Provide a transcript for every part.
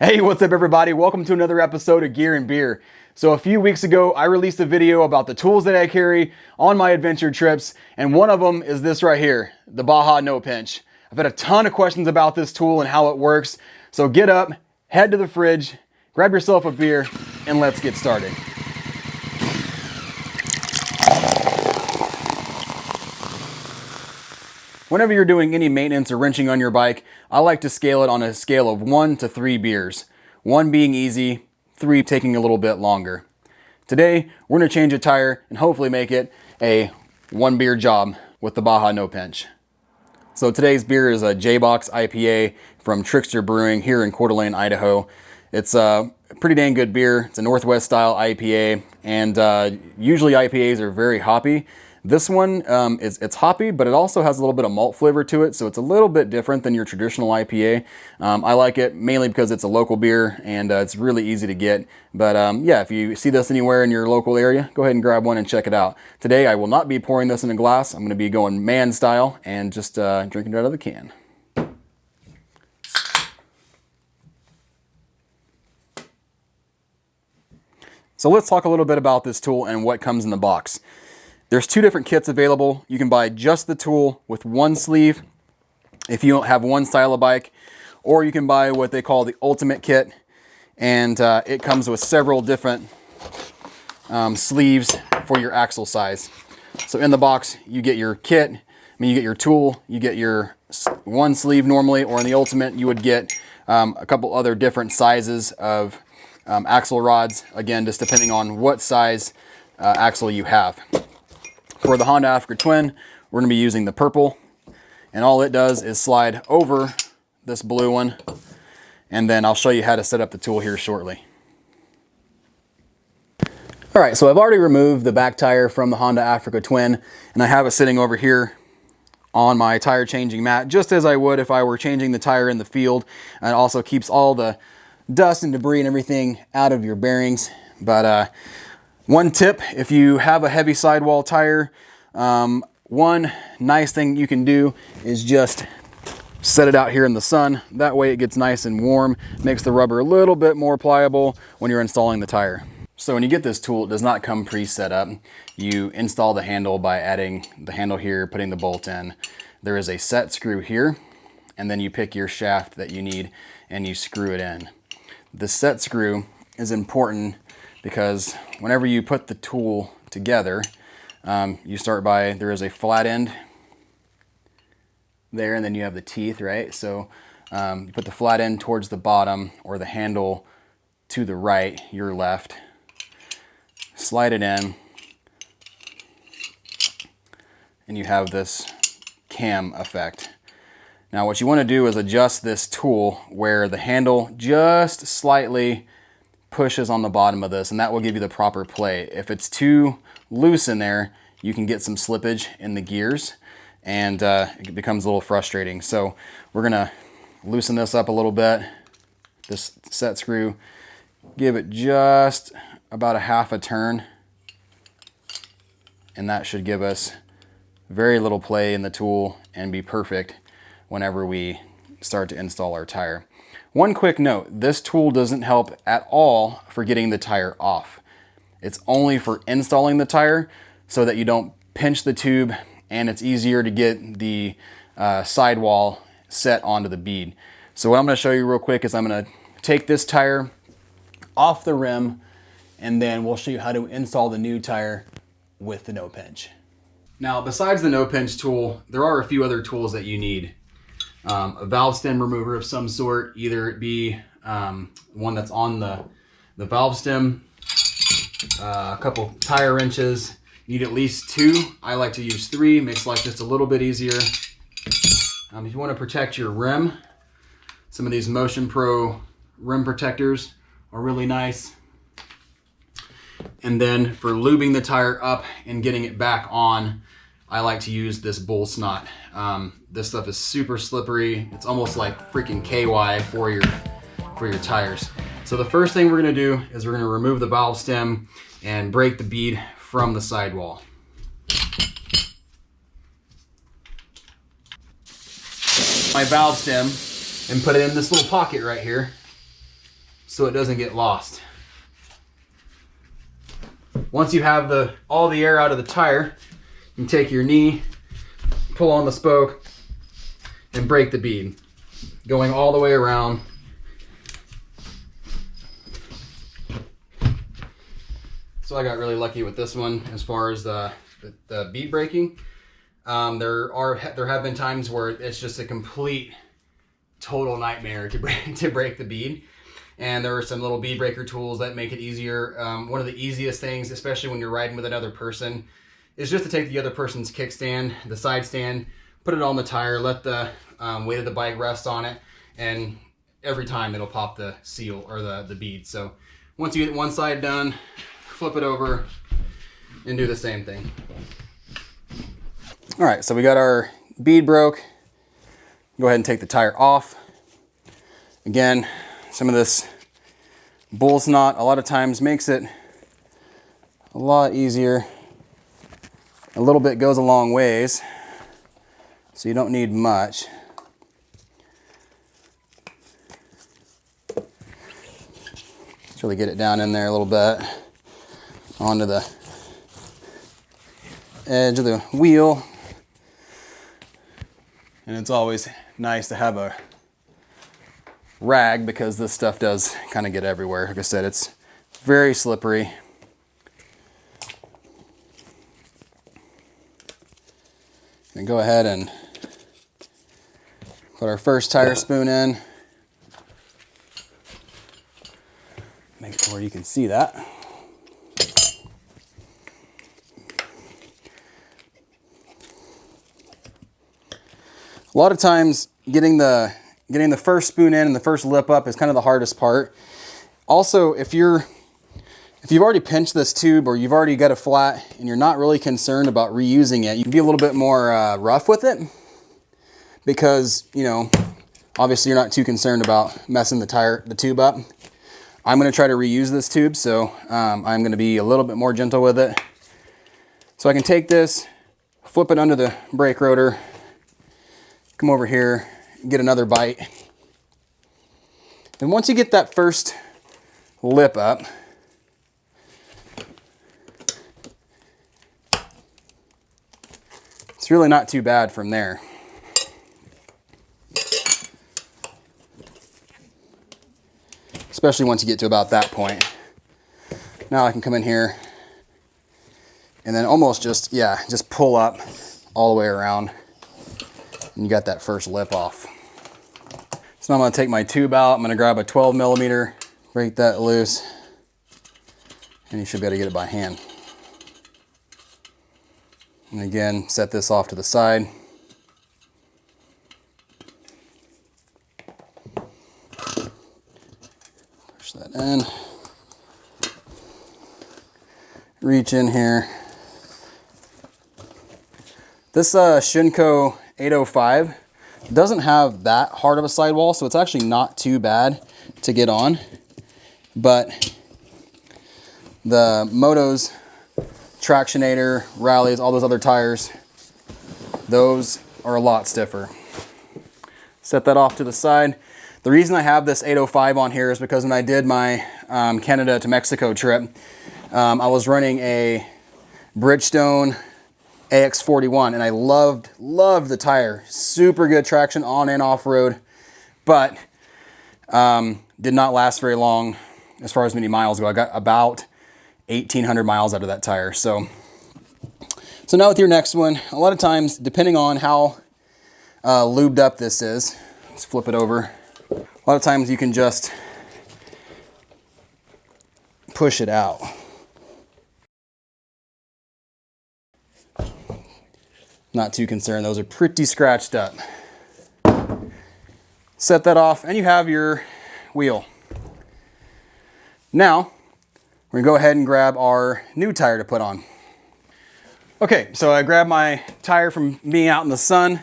Hey, what's up everybody? Welcome to another episode of Gear and Beer. So a few weeks ago, I released a video about the tools that I carry on my adventure trips, and one of them is this right here, the Baja No Pinch. I've had a ton of questions about this tool and how it works, so get up, head to the fridge, grab yourself a beer, and let's get started. Whenever you're doing any maintenance or wrenching on your bike, I like to scale it on a scale of 1 to 3 beers. 1 being easy, 3 taking a little bit longer. Today, we're going to change a tire and hopefully make it a 1 beer job with the Baja No Pinch. So today's beer is a J-Box IPA from Trickster Brewing here in Coeur d'Alene, Idaho. It's a pretty dang good beer. It's a Northwest style IPA, and usually IPAs are very hoppy. This one, it's hoppy, but it also has a little bit of malt flavor to it, so it's a little bit different than your traditional IPA. I like it mainly because it's a local beer, and it's really easy to get. But yeah, if you see this anywhere in your local area, go ahead and grab one and check it out. Today, I will not be pouring this in a glass. I'm going to be going man style and just drinking it out of the can. So let's talk a little bit about this tool and what comes in the box. There's 2 different kits available. You can buy just the tool with 1 sleeve if you don't have one style of bike, or you can buy what they call the Ultimate Kit, and it comes with several different sleeves for your axle size. So in the box, you get your kit, you get your tool, you get your 1 sleeve normally, or in the Ultimate, you would get a couple other different sizes of axle rods, again, just depending on what size axle you have. For the Honda Africa Twin, we're going to be using the purple, and all it does is slide over this blue one, and then I'll show you how to set up the tool here shortly. Alright, so I've already removed the back tire from the Honda Africa Twin, and I have it sitting over here on my tire changing mat, just as I would if I were changing the tire in the field, and it also keeps all the dust and debris and everything out of your bearings. But one tip, if you have a heavy sidewall tire, one nice thing you can do is just set it out here in the sun. That way it gets nice and warm, makes the rubber a little bit more pliable when you're installing the tire. So when you get this tool, it does not come pre-set up. You install the handle by adding the handle here, putting the bolt in. There is a set screw here, and then you pick your shaft that you need and you screw it in. The set screw is important because whenever you put the tool together, you start by, there is a flat end there, and then you have the teeth, right? So you put the flat end towards the bottom, or the handle to the right, your left, slide it in, and you have this cam effect. Now what you want to do is adjust this tool where the handle just slightly pushes on the bottom of this, and that will give you the proper play. If it's too loose in there, you can get some slippage in the gears, and it becomes a little frustrating. So we're gonna loosen this up a little bit, this set screw, give it just about a half a turn, and that should give us very little play in the tool and be perfect whenever we start to install our tire. One quick note, this tool doesn't help at all for getting the tire off. It's only for installing the tire so that you don't pinch the tube, and it's easier to get the sidewall set onto the bead. So what I'm going to show you real quick is I'm going to take this tire off the rim, and then we'll show you how to install the new tire with the no pinch. Now, besides the no pinch tool, there are a few other tools that you need. A valve stem remover of some sort, either it be one that's on the valve stem, a couple tire wrenches. You need at least 2. I like to use 3, makes life just a little bit easier. If you want to protect your rim, some of these Motion Pro rim protectors are really nice. And then for lubing the tire up and getting it back on, I like to use this bull snot. This stuff is super slippery. It's almost like freaking KY for your tires. So the first thing we're gonna do is we're gonna remove the valve stem and break the bead from the sidewall. My valve stem and put it in this little pocket right here. so it doesn't get lost. Once you have all the air out of the tire, you can take your knee, pull on the spoke, and break the bead, going all the way around. So I got really lucky with this one as far as the bead breaking. There have been times where it's just a complete total nightmare to break the bead, and there are some little bead breaker tools that make it easier. One of the easiest things, especially when you're riding with another person, is just to take the other person's kickstand, the side stand, put it on the tire, let the weight of the bike rest on it, and every time it'll pop the seal or the bead. So once you get one side done, flip it over and do the same thing. All right, so we got our bead broke. Go ahead and take the tire off. Again, some of this bull's knot a lot of times makes it a lot easier. A little bit goes a long ways, so you don't need much. Let's really get it down in there a little bit onto the edge of the wheel. And it's always nice to have a rag because this stuff does kind of get everywhere. Like I said, it's very slippery. And go ahead and put our first tire spoon in. Make it where you can see that. A lot of times getting the first spoon in and the first lip up is kind of the hardest part. Also, if you've already pinched this tube or you've already got a flat and you're not really concerned about reusing it, you can be a little bit more rough with it because, you know, obviously you're not too concerned about messing the tube up. I'm going to try to reuse this tube, so I'm going to be a little bit more gentle with it. So I can take this, flip it under the brake rotor, come over here, get another bite. And once you get that first lip up, it's really not too bad from there. Especially once you get to about that point. Now I can come in here and then almost just pull up all the way around. And you got that first lip off. So now I'm going to take my tube out. I'm going to grab a 12 millimeter, break that loose, and you should be able to get it by hand. And again, set this off to the side. Push that in. Reach in here. This Shinko 805 doesn't have that hard of a sidewall, so it's actually not too bad to get on. But the Moto's Tractionator, Rallies, all those other tires, those are a lot stiffer. Set that off to the side. The reason I have this 805 on here is because when I did my Canada to Mexico trip, I was running a Bridgestone AX41 and I loved the tire. Super good traction on and off road, but did not last very long as far as many miles go. I got about 1,800 miles out of that tire. So now with your next one, a lot of times, depending on how lubed up this is, let's flip it over. A lot of times you can just push it out. Not too concerned, those are pretty scratched up. Set that off and you have your wheel. Now, we're gonna go ahead and grab our new tire to put on. Okay, so I grabbed my tire from being out in the sun.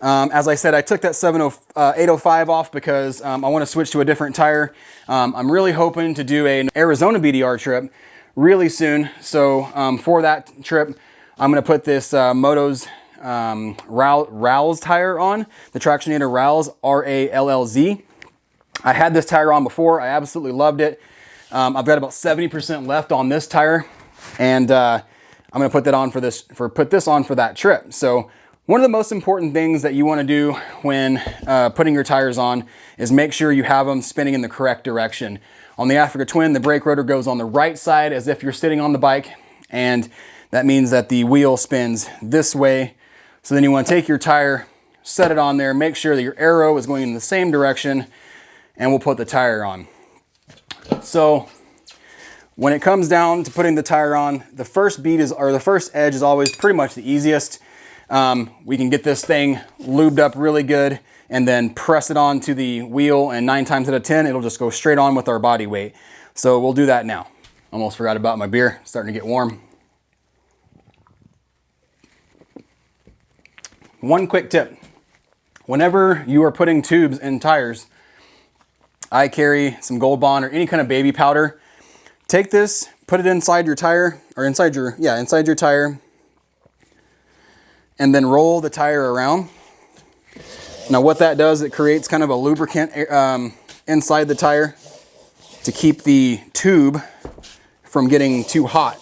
As I said, I took that 805 off because I want to switch to a different tire. I'm really hoping to do an Arizona BDR trip really soon. So for that trip, I'm going to put this Moto's Ralls tire on, the Tractionator Ralls, R-A-L-L-Z. I had this tire on before. I absolutely loved it. I've got about 70% left on this tire, and I'm gonna put that on for that trip. So one of the most important things that you wanna do when putting your tires on is make sure you have them spinning in the correct direction. On the Africa Twin, the brake rotor goes on the right side as if you're sitting on the bike, and that means that the wheel spins this way. So then you wanna take your tire, set it on there, make sure that your arrow is going in the same direction, and we'll put the tire on. So when it comes down to putting the tire on, the first bead or the first edge is always pretty much the easiest. We can get this thing lubed up really good and then press it onto the wheel, and 9 times out of 10, it'll just go straight on with our body weight. So we'll do that now. Almost forgot about my beer, it's starting to get warm. One quick tip. Whenever you are putting tubes in tires, I carry some Gold Bond or any kind of baby powder. Take this, put it inside your tire, or inside your tire, and then roll the tire around. Now what that does, it creates kind of a lubricant inside the tire to keep the tube from getting too hot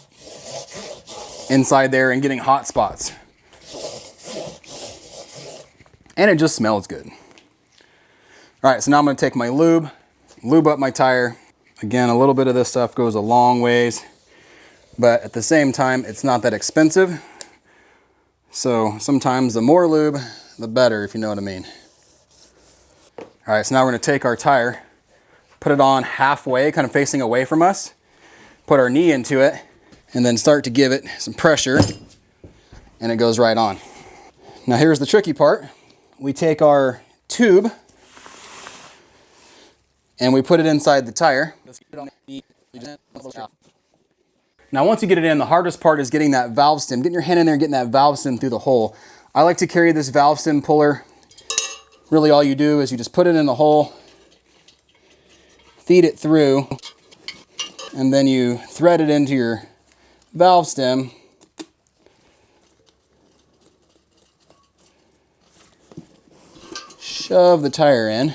inside there and getting hot spots. And it just smells good. All right, so now I'm gonna take my lube up my tire. Again, a little bit of this stuff goes a long ways, but at the same time, it's not that expensive. So sometimes the more lube, the better, if you know what I mean. All right, so now we're gonna take our tire, put it on halfway, kind of facing away from us, put our knee into it, and then start to give it some pressure, and it goes right on. Now here's the tricky part. We take our tube and we put it inside the tire. Now once you get it in, the hardest part is getting that valve stem, getting your hand in there and getting that valve stem through the hole. I like to carry this valve stem puller. Really all you do is you just put it in the hole, feed it through, and then you thread it into your valve stem. Shove the tire in.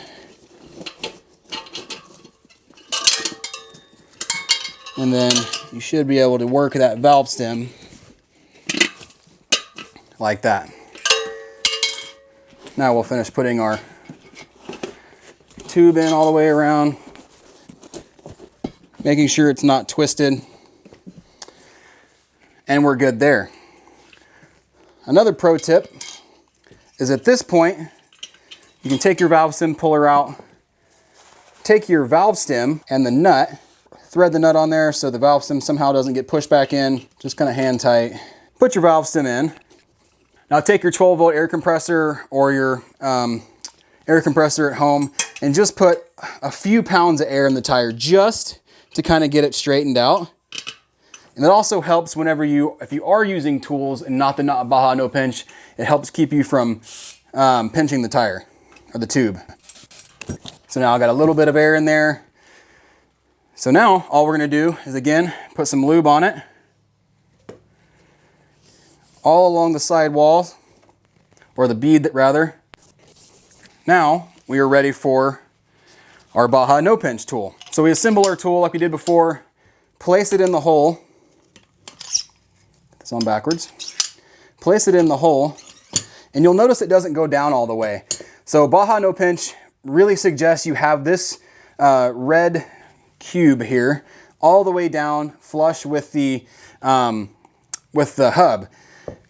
And then you should be able to work that valve stem like that. Now we'll finish putting our tube in all the way around, making sure it's not twisted, and we're good there. Another pro tip is at this point, you can take your valve stem puller out, take your valve stem and the nut, thread the nut on there so the valve stem somehow doesn't get pushed back in, just kind of hand tight. Put your valve stem in. Now take your 12-volt air compressor or your air compressor at home and just put a few pounds of air in the tire just to kind of get it straightened out. And it also helps whenever if you are using tools and not the Baja no pinch, it helps keep you from pinching the tire or the tube. So now I got a little bit of air in there. So now all we're gonna do is again, put some lube on it, all along the side walls, or the bead rather. Now we are ready for our Baja no pinch tool. So we assemble our tool like we did before, place it in the hole, put this on backwards, place it in the hole, and you'll notice it doesn't go down all the way. So Baja no pinch really suggests you have this red cube here all the way down flush with the hub.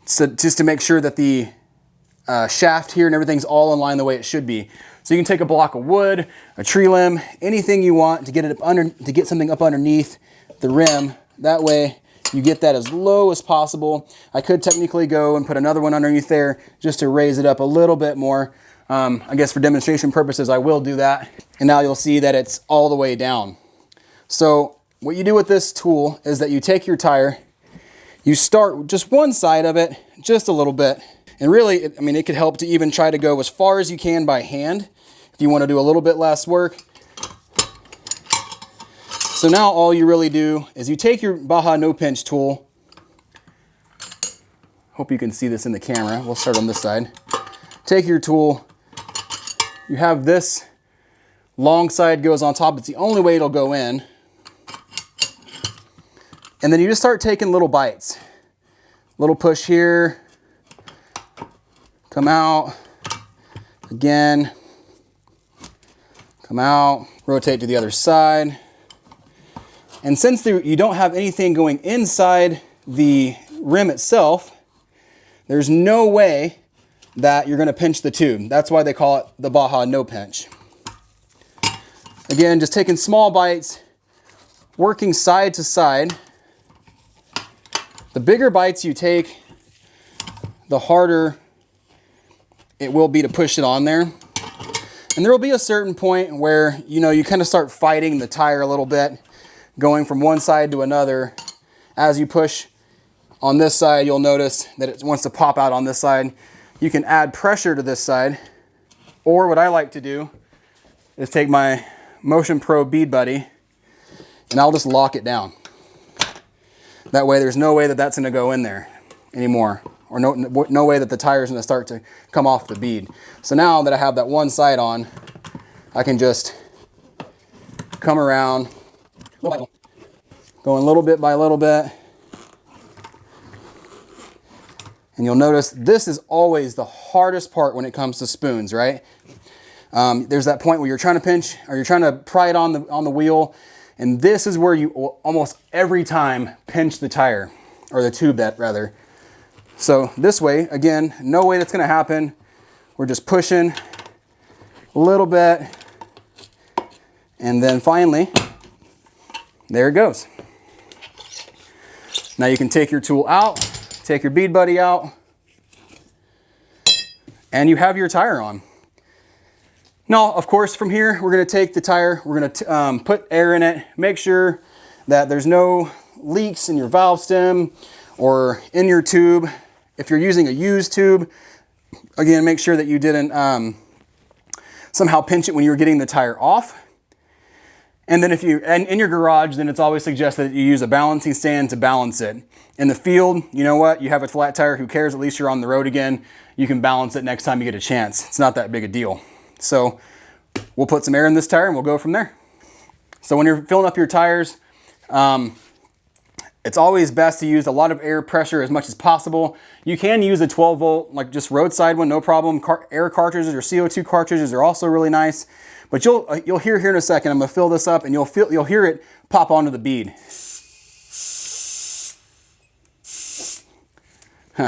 So just to make sure that the shaft here and everything's all in line the way it should be. So you can take a block of wood, a tree limb, anything you want to get it to get something up underneath the rim. That way you get that as low as possible. I could technically go and put another one underneath there just to raise it up a little bit more. I guess for demonstration purposes, I will do that. And now you'll see that it's all the way down. So what you do with this tool is that you take your tire, you start just one side of it, just a little bit. And really, it could help to even try to go as far as you can by hand if you want to do a little bit less work. So now all you really do is you take your Baja no pinch tool. Hope you can see this in the camera. We'll start on this side. Take your tool. You have this long side goes on top. It's the only way it'll go in. And then you just start taking little bites. Little push here, come out, again, come out, rotate to the other side. And since you don't have anything going inside the rim itself, there's no way that you're going to pinch the tube. That's why they call it the Baja no pinch. Again, just taking small bites, working side to side. The bigger bites you take, the harder it will be to push it on there. And there will be a certain point where, you know, you kind of start fighting the tire a little bit, going from one side to another. As you push on this side, you'll notice that it wants to pop out on this side. You can add pressure to this side, or what I like to do is take my Motion Pro bead buddy and I'll just lock it down. That way there's no way that that's going to go in there anymore, or no way that the tire is going to start to come off the bead. So now that I have that one side on, I can just come around, going little bit by little bit. And you'll notice this is always the hardest part when it comes to spoons, right? There's that point where you're trying to pinch, or you're trying to pry it on the wheel, and this is where you will almost every time pinch the tire, or the tube rather. So this way, again, no way that's going to happen. We're just pushing a little bit, and then finally, there it goes. Now you can take your tool out, take your bead buddy out, and you have your tire on. Now, of course, from here, we're going to take the tire, we're going to put air in it, make sure that there's no leaks in your valve stem or in your tube. If you're using a used tube, again, make sure that you didn't somehow pinch it when you were getting the tire off. And then if you're in your garage, then it's always suggested that you use a balancing stand to balance it. In the field, you know what? You have a flat tire, who cares? At least you're on the road again. You can balance it next time you get a chance. It's not that big a deal. So we'll put some air in this tire and we'll go from there. So when you're filling up your tires, it's always best to use a lot of air pressure as much as possible. You can use a 12 volt, like just roadside one, no problem. Air cartridges or CO2 cartridges are also really nice. But you'll hear here in a second, I'm gonna fill this up and you'll hear it pop onto the bead.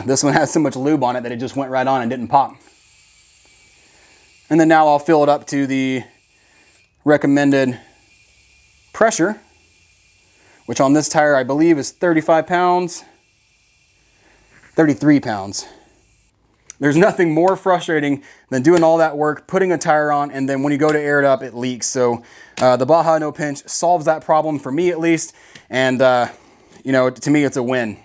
This one has so much lube on it that it just went right on and didn't pop. And then now I'll fill it up to the recommended pressure, which on this tire I believe is 35 pounds, 33 pounds. There's nothing more frustrating than doing all that work, putting a tire on, and then when you go to air it up, it leaks. So the Baja No Pinch solves that problem, for me at least, and you know, to me it's a win.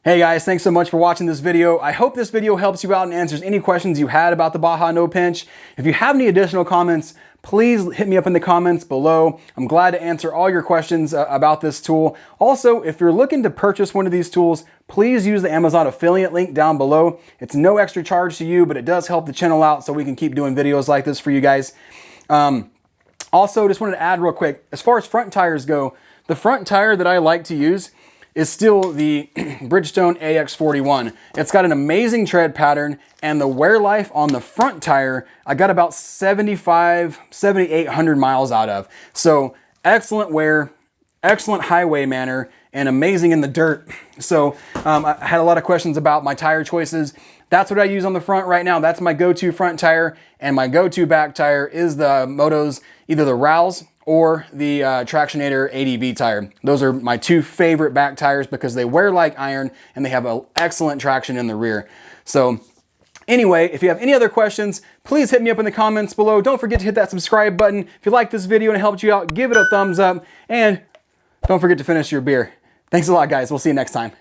Hey guys, thanks so much for watching this video. I hope this video helps you out and answers any questions you had about the Baja No Pinch. If you have any additional comments, please hit me up in the comments below. I'm glad to answer all your questions about this tool. Also, if you're looking to purchase one of these tools, please use the Amazon affiliate link down below. It's no extra charge to you, but it does help the channel out so we can keep doing videos like this for you guys. Also, just wanted to add real quick, as far as front tires go, the front tire that I like to use is still the Bridgestone AX41. It's got an amazing tread pattern, and the wear life on the front tire, I got about 7,800 miles out of. So excellent wear, excellent highway manner, and amazing in the dirt. So I had a lot of questions about my tire choices. That's what I use on the front right now. That's my go-to front tire, and my go-to back tire is the Moto's, either the Rouse or the Tractionator ADV tire. Those are my two favorite back tires because they wear like iron and they have an excellent traction in the rear. So anyway, if you have any other questions, please hit me up in the comments below. Don't forget to hit that subscribe button. If you like this video and it helped you out, give it a thumbs up, and don't forget to finish your beer. Thanks a lot, guys. We'll see you next time.